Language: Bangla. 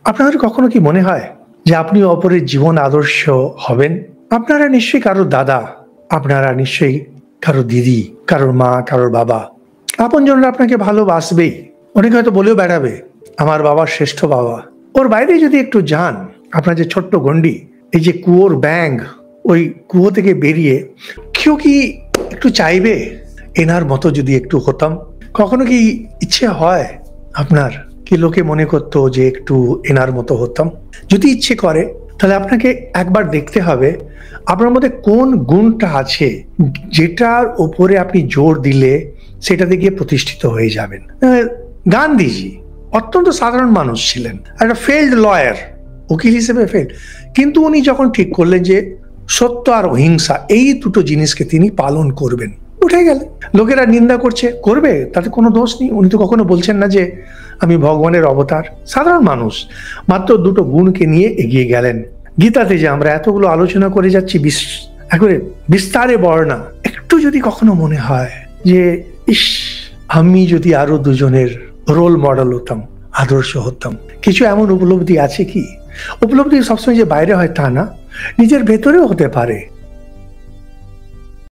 আপনাদের কখনো কি মনে হয় যে আপনি অপরের জীবন আদর্শ হবেন? আপনারা নিশ্চয়ই কারোর দাদা, আপনারা নিশ্চয়ই কারো দিদি, কারোর মা, কারোর বাবা। আপনজনরা আপনাকে ভালোবাসবেই। অনেকে হয়তো বলেও বেড়াবে, আমার বাবার শ্রেষ্ঠ বাবা। ওর বাইরে যদি একটু যান, আপনার যে ছোট্ট গণ্ডি, এই যে কুয়োর ব্যাঙ, ওই কুয়ো থেকে বেরিয়ে কেউ কি একটু চাইবে এনার মতো যদি একটু হতাম? কখনো কি ইচ্ছে হয় আপনার কি লোকে মনে করতো যে একটু এনার মতো হতাম? যদি ইচ্ছে করে তাহলে আপনাকে একবার দেখতে হবে আপনার মধ্যে কোন গুণটা আছে যেটার উপরে আপনি জোর দিলে সেটাতে গিয়ে প্রতিষ্ঠিত হয়ে যাবেন। গান্ধীজি অত্যন্ত সাধারণ মানুষ ছিলেন, একটা ফেল্ড লয়ার, উকিল হিসেবে ফেল, কিন্তু উনি যখন ঠিক করলেন যে সত্য আর অহিংসা এই দুটো জিনিসকে তিনি পালন করবেন, উঠে গেলেন। লোকেরা নিন্দা করছে, করবে, তাতে কোনো দোষ নেই। উনি তো কখনো বলছেন না যে আমি ভগবানের অবতার। সাধারণ মানুষ মাত্র দুটো গুণকে নিয়ে এগিয়ে গেলেন। গীতাতে যে আমরা এতগুলো আলোচনা করে যাচ্ছি একেবারে বিস্তারে বর্ণনা, একটু যদি কখনো মনে হয় যে ইস, আমি যদি আরো দুজনের রোল মডেল হতাম, আদর্শ হতাম। কিছু এমন উপলব্ধি আছে কি? উপলব্ধি সবসময় যে বাইরে হয় তা না, নিজের ভেতরেও হতে পারে।